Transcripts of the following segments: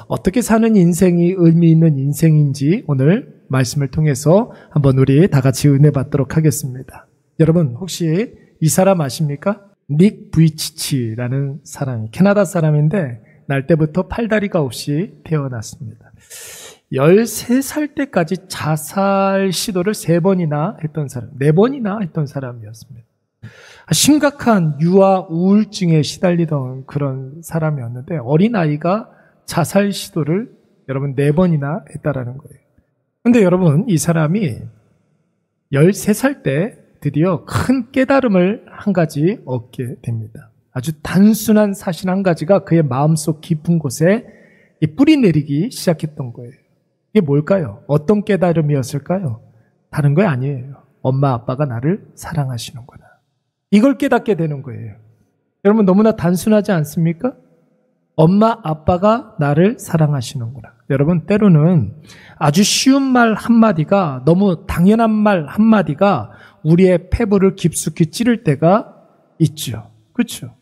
어떻게 사는 인생이 의미 있는 인생인지 오늘 말씀을 통해서 한번 우리 다 같이 은혜 받도록 하겠습니다. 여러분 혹시 이 사람 아십니까? 닉 부이치치라는 사람이 캐나다 사람인데 날 때부터 팔다리가 없이 태어났습니다. 13살 때까지 자살 시도를 3번이나 했던 사람, 4번이나 했던 사람이었습니다. 심각한 유아 우울증에 시달리던 그런 사람이었는데 어린아이가 자살 시도를 여러분 4번이나 했다라는 거예요. 근데 여러분 이 사람이 13살 때 드디어 큰 깨달음을 한 가지 얻게 됩니다. 아주 단순한 사실 한 가지가 그의 마음속 깊은 곳에 뿌리 내리기 시작했던 거예요. 이게 뭘까요? 어떤 깨달음이었을까요? 다른 거 아니에요. 엄마 아빠가 나를 사랑하시는구나. 이걸 깨닫게 되는 거예요. 여러분 너무나 단순하지 않습니까? 엄마 아빠가 나를 사랑하시는구나. 여러분 때로는 아주 쉬운 말 한마디가 너무 당연한 말 한마디가 우리의 폐부를 깊숙이 찌를 때가 있죠. 그렇죠?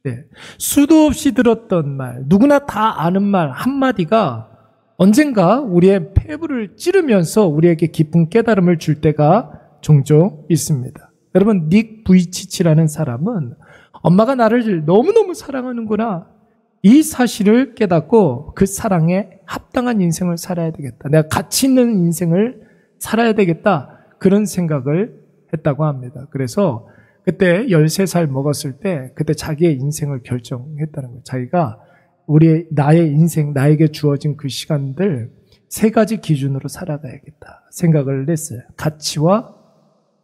네. 수도 없이 들었던 말, 누구나 다 아는 말 한마디가 언젠가 우리의 폐부를 찌르면서 우리에게 깊은 깨달음을 줄 때가 종종 있습니다. 여러분 닉 부이치치라는 사람은 엄마가 나를 너무너무 사랑하는구나. 이 사실을 깨닫고 그 사랑에 합당한 인생을 살아야 되겠다. 내가 가치 있는 인생을 살아야 되겠다. 그런 생각을 했다고 합니다. 그래서 그때 13살 먹었을 때 그때 자기의 인생을 결정했다는 거예요. 자기가 나의 인생, 나에게 주어진 그 시간들 3가지 기준으로 살아가야겠다 생각을 했어요. 가치와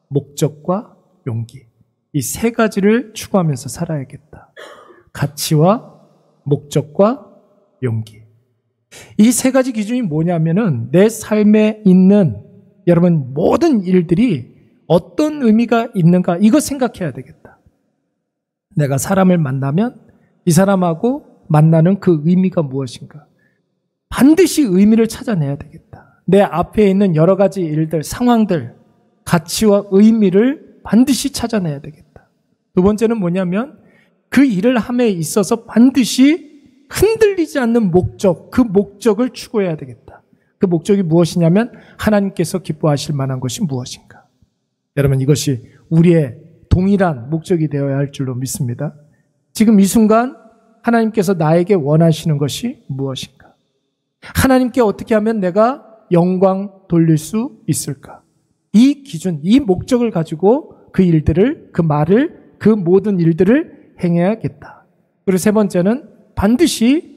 목적과 용기. 이 3가지를 추구하면서 살아야겠다. 가치와 목적과 용기. 이 3가지 기준이 뭐냐면은 내 삶에 있는 여러분 모든 일들이 어떤 의미가 있는가 이거 생각해야 되겠다. 내가 사람을 만나면 이 사람하고 만나는 그 의미가 무엇인가. 반드시 의미를 찾아내야 되겠다. 내 앞에 있는 여러 가지 일들, 상황들, 가치와 의미를 반드시 찾아내야 되겠다. 2번째는 뭐냐면 그 일을 함에 있어서 반드시 흔들리지 않는 목적, 그 목적을 추구해야 되겠다. 그 목적이 무엇이냐면 하나님께서 기뻐하실 만한 것이 무엇인가. 여러분 이것이 우리의 동일한 목적이 되어야 할 줄로 믿습니다. 지금 이 순간 하나님께서 나에게 원하시는 것이 무엇인가? 하나님께 어떻게 하면 내가 영광 돌릴 수 있을까? 이 기준, 이 목적을 가지고 그 일들을, 그 말을, 그 모든 일들을 행해야겠다. 그리고 3번째는 반드시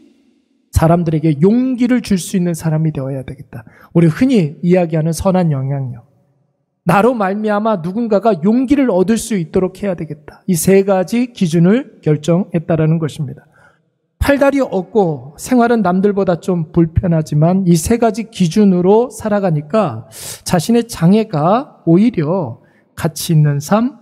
사람들에게 용기를 줄 수 있는 사람이 되어야 되겠다. 우리 흔히 이야기하는 선한 영향력. 나로 말미암아 누군가가 용기를 얻을 수 있도록 해야 되겠다. 이 3가지 기준을 결정했다라는 것입니다. 팔다리 없고 생활은 남들보다 좀 불편하지만 이 3가지 기준으로 살아가니까 자신의 장애가 오히려 가치 있는 삶,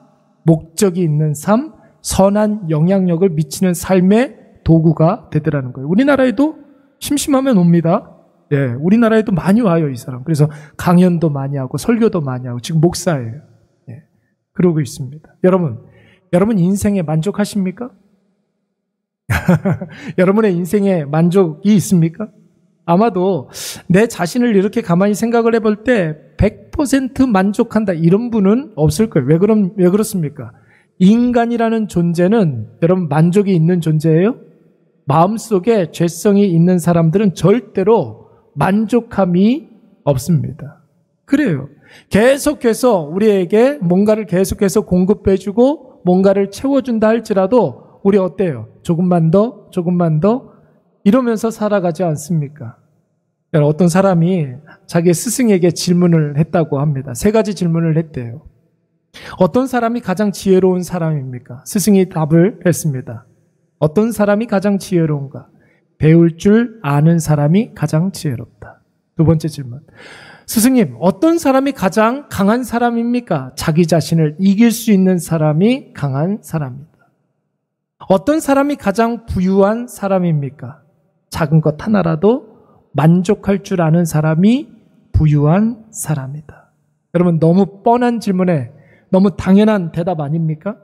목적이 있는 삶, 선한 영향력을 미치는 삶의 도구가 되더라는 거예요. 우리나라에도 심심하면 옵니다. 예, 우리나라에도 많이 와요, 이 사람. 그래서 강연도 많이 하고 설교도 많이 하고 지금 목사예요. 예, 그러고 있습니다. 여러분 인생에 만족하십니까? 여러분의 인생에 만족이 있습니까? 아마도 내 자신을 이렇게 가만히 생각을 해볼 때 100% 만족한다 이런 분은 없을 거예요. 왜 그렇습니까? 인간이라는 존재는 여러분 만족이 있는 존재예요? 마음속에 죄성이 있는 사람들은 절대로 만족함이 없습니다. 그래요. 계속해서 우리에게 뭔가를 계속해서 공급해주고 뭔가를 채워준다 할지라도 우리 어때요? 조금만 더 이러면서 살아가지 않습니까? 어떤 사람이 자기 스승에게 질문을 했다고 합니다. 3가지 질문을 했대요. 어떤 사람이 가장 지혜로운 사람입니까? 스승이 답을 했습니다. 어떤 사람이 가장 지혜로운가? 배울 줄 아는 사람이 가장 지혜롭다. 2번째 질문. 스승님, 어떤 사람이 가장 강한 사람입니까? 자기 자신을 이길 수 있는 사람이 강한 사람입니다. 어떤 사람이 가장 부유한 사람입니까? 작은 것 하나라도 만족할 줄 아는 사람이 부유한 사람이다. 여러분 너무 뻔한 질문에 너무 당연한 대답 아닙니까?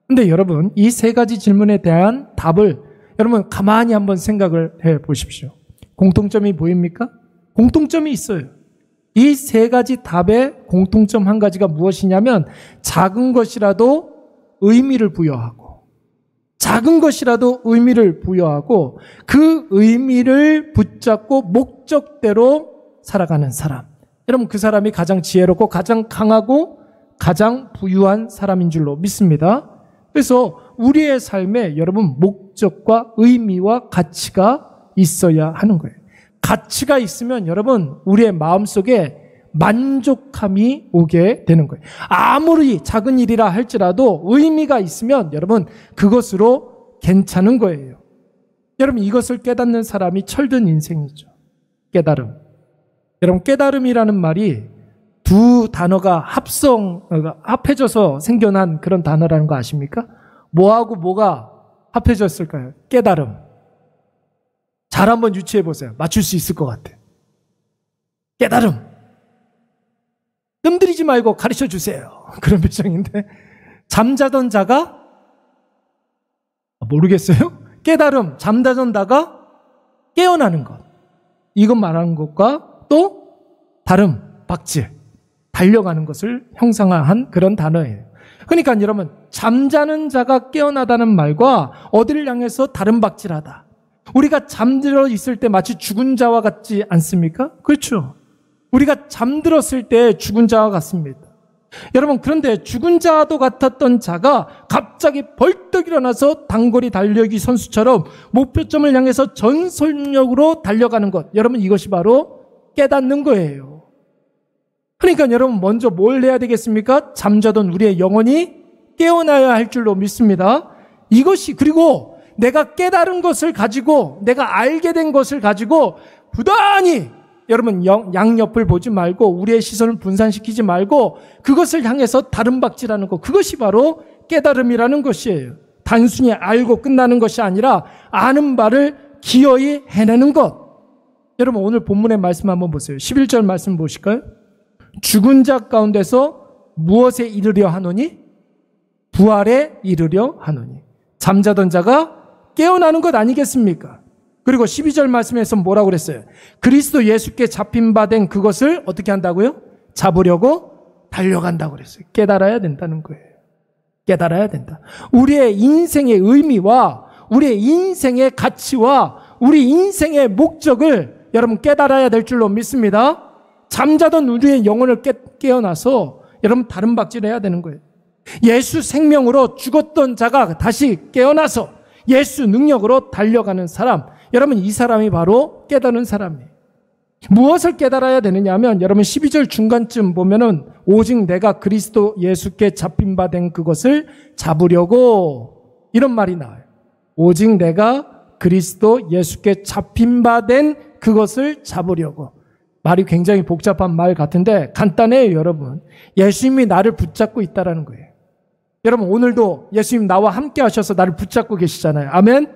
근데 여러분 이 3가지 질문에 대한 답을 여러분 가만히 한번 생각을 해 보십시오. 공통점이 보입니까? 공통점이 있어요. 이 세 가지 답의 공통점 한 가지가 무엇이냐면 작은 것이라도 의미를 부여하고 작은 것이라도 의미를 부여하고 그 의미를 붙잡고 목적대로 살아가는 사람. 여러분 그 사람이 가장 지혜롭고 가장 강하고 가장 부유한 사람인 줄로 믿습니다. 그래서 우리의 삶에 여러분 목적과 의미와 가치가 있어야 하는 거예요. 가치가 있으면 여러분 우리의 마음속에 만족함이 오게 되는 거예요. 아무리 작은 일이라 할지라도 의미가 있으면 여러분 그것으로 괜찮은 거예요. 여러분 이것을 깨닫는 사람이 철든 인생이죠. 깨달음. 여러분 깨달음이라는 말이 두 단어가 합해져서 생겨난 그런 단어라는 거 아십니까? 뭐하고 뭐가 합해졌을까요? 깨달음. 잘 한번 유추해 보세요. 맞출 수 있을 것 같아요. 깨달음. 뜸들이지 말고 가르쳐 주세요. 그런 표정인데 잠자던 자가 모르겠어요? 깨달음. 잠자던 자가 깨어나는 것. 이것 말하는 것과 또 다름, 박질, 달려가는 것을 형상화한 그런 단어예요. 그러니까 여러분 잠자는 자가 깨어나다는 말과 어디를 향해서 다름 박질하다. 우리가 잠들어 있을 때 마치 죽은 자와 같지 않습니까? 그렇죠. 우리가 잠들었을 때 죽은 자와 같습니다. 여러분 그런데 죽은 자도 같았던 자가 갑자기 벌떡 일어나서 단거리 달리기 선수처럼 목표점을 향해서 전속력으로 달려가는 것. 여러분 이것이 바로 깨닫는 거예요. 그러니까 여러분 먼저 뭘 해야 되겠습니까? 잠자던 우리의 영혼이 깨어나야 할 줄로 믿습니다. 이것이 그리고 내가 깨달은 것을 가지고 내가 알게 된 것을 가지고 부단히 여러분 양옆을 보지 말고 우리의 시선을 분산시키지 말고 그것을 향해서 다른 박질하는 것. 그것이 바로 깨달음이라는 것이에요. 단순히 알고 끝나는 것이 아니라 아는 바를 기어이 해내는 것. 여러분 오늘 본문의 말씀 한번 보세요. 11절 말씀 보실까요? 죽은 자 가운데서 무엇에 이르려 하노니? 부활에 이르려 하노니. 잠자던 자가 깨어나는 것 아니겠습니까? 그리고 12절 말씀에서 뭐라고 그랬어요? 그리스도 예수께 잡힌 바 된 그것을 어떻게 한다고요? 잡으려고 달려간다고 그랬어요. 깨달아야 된다는 거예요. 깨달아야 된다. 우리의 인생의 의미와 우리의 인생의 가치와 우리 인생의 목적을 여러분 깨달아야 될 줄로 믿습니다. 잠자던 우리의 영혼을 깨어나서 여러분 다른 박질해야 되는 거예요. 예수 생명으로 죽었던 자가 다시 깨어나서 예수 능력으로 달려가는 사람. 여러분 이 사람이 바로 깨달은 사람이에요. 무엇을 깨달아야 되느냐 하면 여러분 12절 중간쯤 보면은 오직 내가 그리스도 예수께 잡힌 바 된 그것을 잡으려고 이런 말이 나와요. 오직 내가 그리스도 예수께 잡힌 바 된 그것을 잡으려고. 말이 굉장히 복잡한 말 같은데 간단해요. 여러분 예수님이 나를 붙잡고 있다라는 거예요. 여러분 오늘도 예수님 나와 함께 하셔서 나를 붙잡고 계시잖아요. 아멘?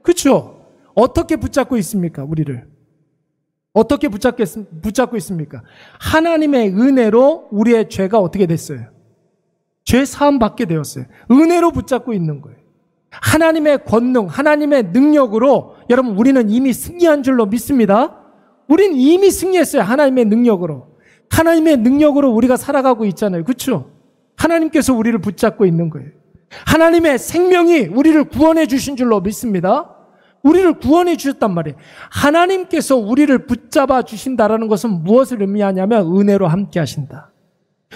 그렇죠? 어떻게 붙잡고 있습니까? 우리를 어떻게 붙잡고 있습니까? 하나님의 은혜로 우리의 죄가 어떻게 됐어요? 죄 사함 받게 되었어요. 은혜로 붙잡고 있는 거예요. 하나님의 권능, 하나님의 능력으로 여러분 우리는 이미 승리한 줄로 믿습니다. 우리는 이미 승리했어요. 하나님의 능력으로. 하나님의 능력으로 우리가 살아가고 있잖아요. 그렇죠? 하나님께서 우리를 붙잡고 있는 거예요. 하나님의 생명이 우리를 구원해 주신 줄로 믿습니다. 우리를 구원해 주셨단 말이에요. 하나님께서 우리를 붙잡아 주신다라는 것은 무엇을 의미하냐면 은혜로 함께 하신다.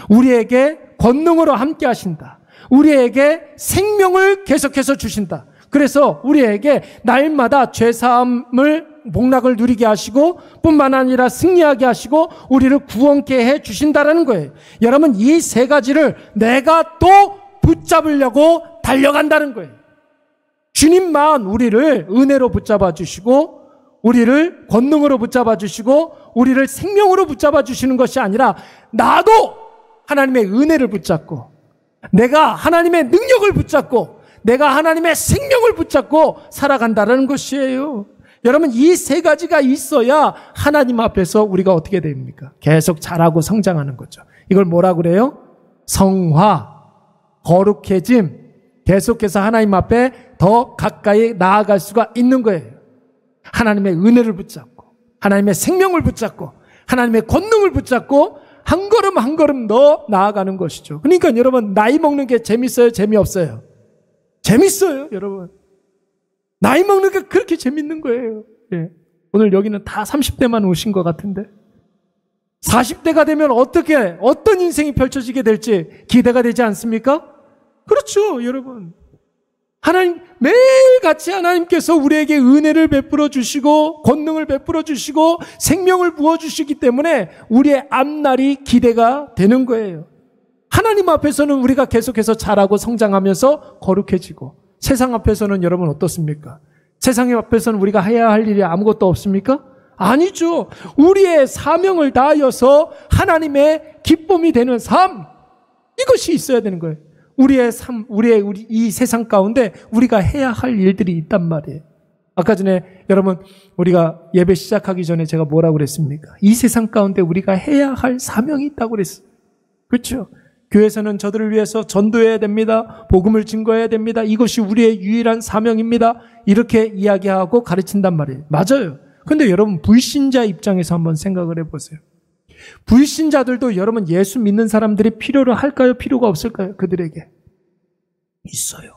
우리에게 권능으로 함께 하신다. 우리에게 생명을 계속해서 주신다. 그래서 우리에게 날마다 죄사함을 복락을 누리게 하시고 뿐만 아니라 승리하게 하시고 우리를 구원케 해 주신다라는 거예요. 여러분 이 세 가지를 내가 또 붙잡으려고 달려간다는 거예요. 주님만 우리를 은혜로 붙잡아 주시고 우리를 권능으로 붙잡아 주시고 우리를 생명으로 붙잡아 주시는 것이 아니라 나도 하나님의 은혜를 붙잡고 내가 하나님의 능력을 붙잡고 내가 하나님의 생명을 붙잡고 살아간다는 것이에요. 여러분 이 세 가지가 있어야 하나님 앞에서 우리가 어떻게 됩니까? 계속 자라고 성장하는 거죠. 이걸 뭐라고 그래요? 성화, 거룩해짐, 계속해서 하나님 앞에 더 가까이 나아갈 수가 있는 거예요. 하나님의 은혜를 붙잡고 하나님의 생명을 붙잡고 하나님의 권능을 붙잡고 한 걸음 한 걸음 더 나아가는 것이죠. 그러니까 여러분, 나이 먹는 게 재밌어요? 재미없어요? 재밌어요, 여러분. 나이 먹는 게 그렇게 재밌는 거예요. 예. 오늘 여기는 다 30대만 오신 것 같은데 40대가 되면 어떤 인생이 펼쳐지게 될지 기대가 되지 않습니까? 그렇죠, 여러분. 하나님, 매일같이 하나님께서 우리에게 은혜를 베풀어 주시고 권능을 베풀어 주시고 생명을 부어 주시기 때문에 우리의 앞날이 기대가 되는 거예요. 하나님 앞에서는 우리가 계속해서 자라고 성장하면서 거룩해지고, 세상 앞에서는 여러분 어떻습니까? 세상 앞에서는 우리가 해야 할 일이 아무것도 없습니까? 아니죠. 우리의 사명을 다하여서 하나님의 기쁨이 되는 삶, 이것이 있어야 되는 거예요. 우리 이 세상 가운데 우리가 해야 할 일들이 있단 말이에요. 아까 전에 여러분, 우리가 예배 시작하기 전에 제가 뭐라고 그랬습니까? 이 세상 가운데 우리가 해야 할 사명이 있다고 그랬어요. 그렇죠? 교회에서는 저들을 위해서 전도해야 됩니다. 복음을 증거해야 됩니다. 이것이 우리의 유일한 사명입니다. 이렇게 이야기하고 가르친단 말이에요. 맞아요. 근데 여러분, 불신자 입장에서 한번 생각을 해보세요. 불신자들도 여러분, 예수 믿는 사람들이 필요로 할까요? 필요가 없을까요? 그들에게 있어요.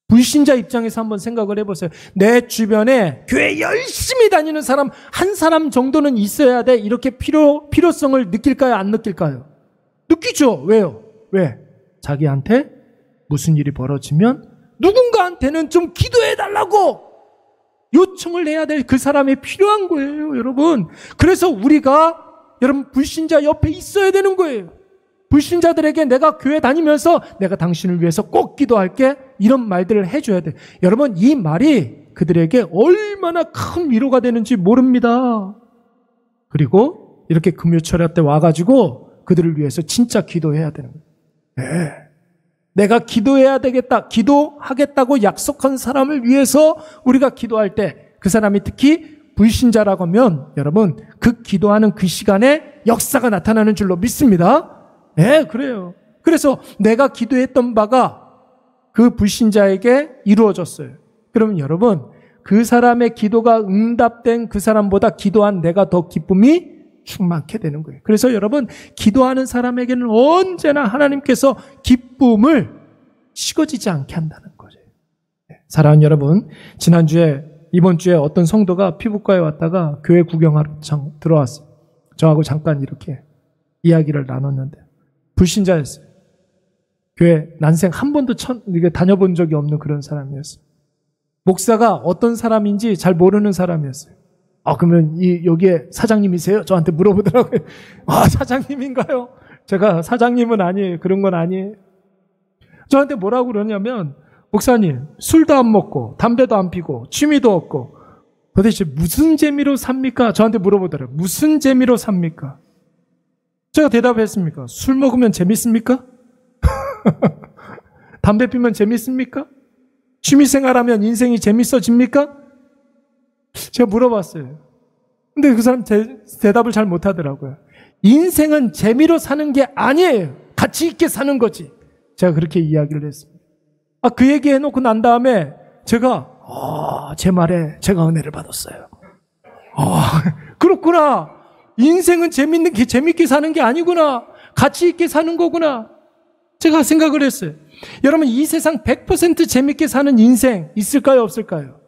불신자 입장에서 한번 생각을 해보세요. 내 주변에 교회 열심히 다니는 사람 한 사람 정도는 있어야 돼. 이렇게 필요성을 느낄까요? 안 느낄까요? 느끼죠. 왜요? 왜? 자기한테 무슨 일이 벌어지면 누군가한테는 좀 기도해달라고 요청을 해야 될 그 사람이 필요한 거예요, 여러분. 그래서 우리가 여러분, 불신자 옆에 있어야 되는 거예요. 불신자들에게 내가 교회 다니면서 내가 당신을 위해서 꼭 기도할게, 이런 말들을 해줘야 돼. 여러분, 이 말이 그들에게 얼마나 큰 위로가 되는지 모릅니다. 그리고 이렇게 금요철야 때 와가지고 그들을 위해서 진짜 기도해야 되는 거예요. 네. 내가 기도해야 되겠다, 기도하겠다고 약속한 사람을 위해서 우리가 기도할 때 그 사람이 특히 불신자라고 하면 여러분, 그 기도하는 그 시간에 역사가 나타나는 줄로 믿습니다. 네, 그래요. 그래서 내가 기도했던 바가 그 불신자에게 이루어졌어요. 그러면 여러분, 그 사람의 기도가 응답된 그 사람보다 기도한 내가 더 기쁨이 충만케 되는 거예요. 그래서 여러분, 기도하는 사람에게는 언제나 하나님께서 기쁨을 식어지지 않게 한다는 거죠. 사랑하는 여러분, 이번 주에 어떤 성도가 피부과에 왔다가 교회 구경하러 들어왔어요. 저하고 잠깐 이렇게 이야기를 나눴는데, 불신자였어요. 교회 난생 한 번도 다녀본 적이 없는 그런 사람이었어요. 목사가 어떤 사람인지 잘 모르는 사람이었어요. 그러면 여기에 사장님이세요? 저한테 물어보더라고요. 사장님인가요? 제가 사장님은 아니에요. 그런 건 아니에요. 저한테 뭐라고 그러냐면, 목사님, 술도 안 먹고 담배도 안 피고 취미도 없고 도대체 무슨 재미로 삽니까? 저한테 물어보더라고요. 무슨 재미로 삽니까? 제가 대답했습니까? 술 먹으면 재밌습니까? 담배 피면 재밌습니까? 취미생활하면 인생이 재밌어집니까? 제가 물어봤어요. 근데 그 사람 대답을 잘 못하더라고요. 인생은 재미로 사는 게 아니에요. 가치 있게 사는 거지. 제가 그렇게 이야기를 했습니다. 그 얘기 해놓고 난 다음에 제가 제 말에 제가 은혜를 받았어요. 그렇구나. 인생은 재밌게 사는 게 아니구나. 가치 있게 사는 거구나. 제가 생각을 했어요. 여러분, 이 세상 100% 재밌게 사는 인생 있을까요? 없을까요?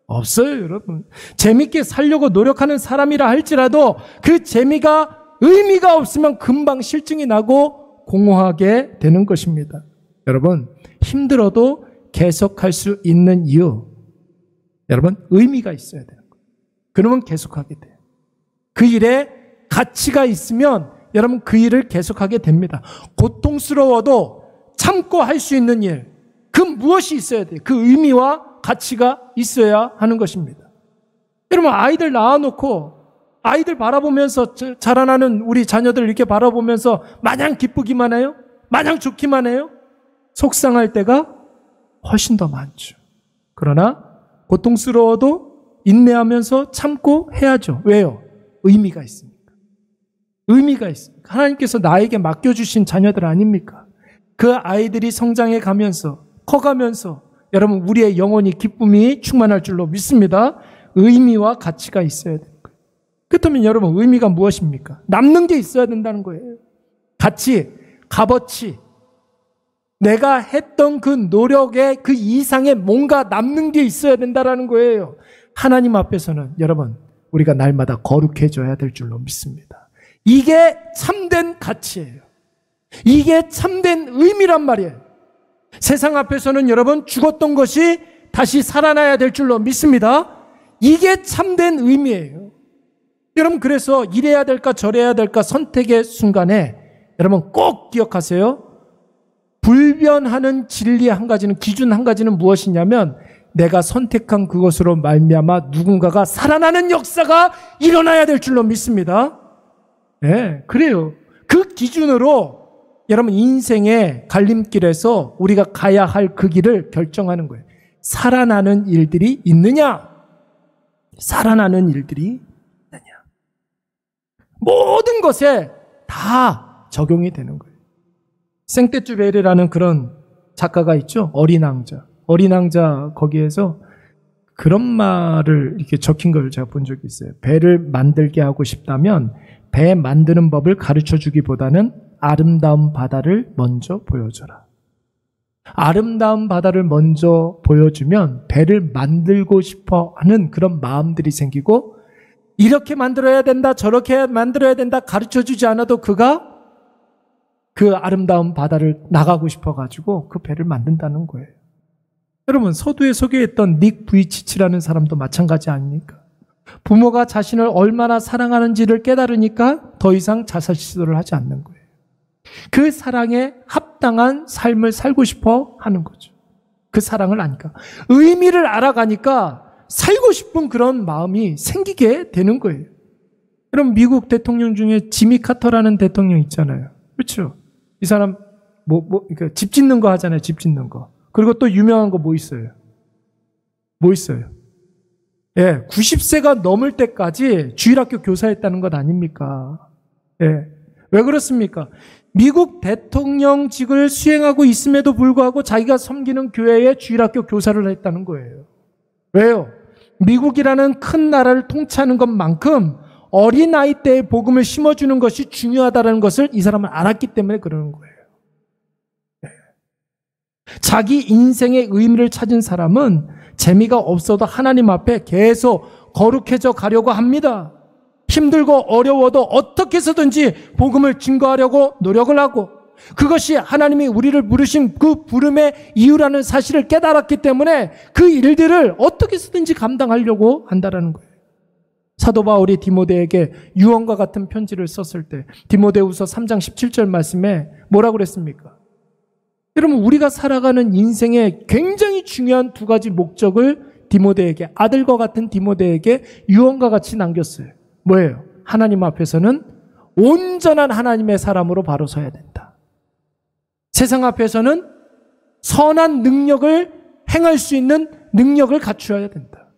없어요, 여러분. 재밌게 살려고 노력하는 사람이라 할지라도 그 재미가 의미가 없으면 금방 실증이 나고 공허하게 되는 것입니다. 여러분, 힘들어도 계속할 수 있는 이유, 여러분, 의미가 있어야 돼요. 그러면 계속하게 돼요. 그 일에 가치가 있으면 여러분, 그 일을 계속하게 됩니다. 고통스러워도 참고 할 수 있는 일, 그 무엇이 있어야 돼요? 그 의미와 가치가 있어야 하는 것입니다. 여러분, 아이들 낳아놓고 아이들 바라보면서, 자라나는 우리 자녀들 이렇게 바라보면서 마냥 기쁘기만 해요? 마냥 좋기만 해요? 속상할 때가 훨씬 더 많죠. 그러나 고통스러워도 인내하면서 참고 해야죠. 왜요? 의미가 있으니까. 의미가 있으니까. 하나님께서 나에게 맡겨주신 자녀들 아닙니까? 그 아이들이 성장해 가면서, 커가면서 여러분, 우리의 영혼이 기쁨이 충만할 줄로 믿습니다. 의미와 가치가 있어야 되는 거예요. 그렇다면 여러분, 의미가 무엇입니까? 남는 게 있어야 된다는 거예요. 가치, 값어치. 내가 했던 그 노력의 그 이상의 뭔가 남는 게 있어야 된다는 거예요. 하나님 앞에서는 여러분, 우리가 날마다 거룩해져야 될 줄로 믿습니다. 이게 참된 가치예요. 이게 참된 의미란 말이에요. 세상 앞에서는 여러분, 죽었던 것이 다시 살아나야 될 줄로 믿습니다. 이게 참된 의미예요. 여러분, 그래서 이래야 될까 저래야 될까 선택의 순간에 여러분 꼭 기억하세요. 불변하는 진리 한 가지는, 기준 한 가지는 무엇이냐면, 내가 선택한 그것으로 말미암아 누군가가 살아나는 역사가 일어나야 될 줄로 믿습니다. 네, 그래요. 그 기준으로 여러분 인생의 갈림길에서 우리가 가야 할 그 길을 결정하는 거예요. 살아나는 일들이 있느냐? 살아나는 일들이 있느냐? 모든 것에 다 적용이 되는 거예요. 생떼쭈베르라는 그런 작가가 있죠. 어린 왕자. 어린 왕자 거기에서 그런 말을 이렇게 적힌 걸 제가 본 적이 있어요. 배를 만들게 하고 싶다면 배 만드는 법을 가르쳐 주기보다는 아름다운 바다를 먼저 보여줘라. 아름다운 바다를 먼저 보여주면 배를 만들고 싶어 하는 그런 마음들이 생기고, 이렇게 만들어야 된다, 저렇게 만들어야 된다 가르쳐 주지 않아도 그가 그 아름다운 바다를 나가고 싶어가지고 그 배를 만든다는 거예요. 여러분, 서두에 소개했던 닉 부이치치라는 사람도 마찬가지 아닙니까? 부모가 자신을 얼마나 사랑하는지를 깨달으니까 더 이상 자살 시도를 하지 않는 거예요. 그 사랑에 합당한 삶을 살고 싶어 하는 거죠. 그 사랑을 아니까. 의미를 알아가니까 살고 싶은 그런 마음이 생기게 되는 거예요. 여러분, 미국 대통령 중에 지미 카터라는 대통령 있잖아요. 그렇죠? 이 사람 그러니까 집 짓는 거 하잖아요. 집 짓는 거. 그리고 또 유명한 거 뭐 있어요? 뭐 있어요? 예, 90세가 넘을 때까지 주일학교 교사했다는 것 아닙니까? 예. 왜 그렇습니까? 미국 대통령직을 수행하고 있음에도 불구하고 자기가 섬기는 교회에 주일학교 교사를 했다는 거예요. 왜요? 미국이라는 큰 나라를 통치하는 것만큼 어린 나이 때에 복음을 심어주는 것이 중요하다는 것을 이 사람은 알았기 때문에 그러는 거예요. 네. 자기 인생의 의미를 찾은 사람은 재미가 없어도 하나님 앞에 계속 거룩해져 가려고 합니다. 힘들고 어려워도 어떻게 해서든지 복음을 증거하려고 노력을 하고, 그것이 하나님이 우리를 부르신 그 부름의 이유라는 사실을 깨달았기 때문에 그 일들을 어떻게 해서든지 감당하려고 한다는 거예요. 사도 바울이 디모데에게 유언과 같은 편지를 썼을 때 디모데후서 3장 17절 말씀에 뭐라고 그랬습니까? 여러분, 우리가 살아가는 인생에 굉장히 중요한 두 가지 목적을 디모데에게, 아들과 같은 디모데에게 유언과 같이 남겼어요. 뭐예요? 하나님 앞에서는 온전한 하나님의 사람으로 바로 서야 된다. 세상 앞에서는 선한 능력을 행할 수 있는 능력을 갖추어야 된다.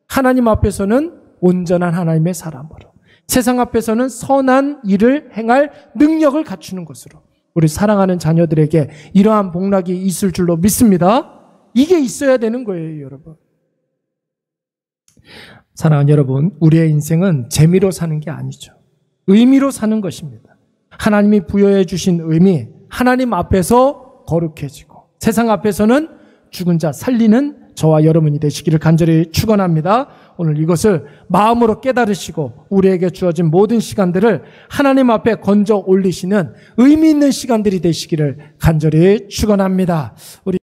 하나님 앞에서는 온전한 하나님의 사람으로, 세상 앞에서는 선한 일을 행할 능력을 갖추는 것으로 우리 사랑하는 자녀들에게 이러한 복락이 있을 줄로 믿습니다. 이게 있어야 되는 거예요, 여러분. 사랑하는 여러분, 우리의 인생은 재미로 사는 게 아니죠. 의미로 사는 것입니다. 하나님이 부여해 주신 의미, 하나님 앞에서 거룩해지고 세상 앞에서는 죽은 자 살리는 저와 여러분이 되시기를 간절히 축원합니다. 오늘 이것을 마음으로 깨달으시고 우리에게 주어진 모든 시간들을 하나님 앞에 건져 올리시는 의미 있는 시간들이 되시기를 간절히 축원합니다. 우리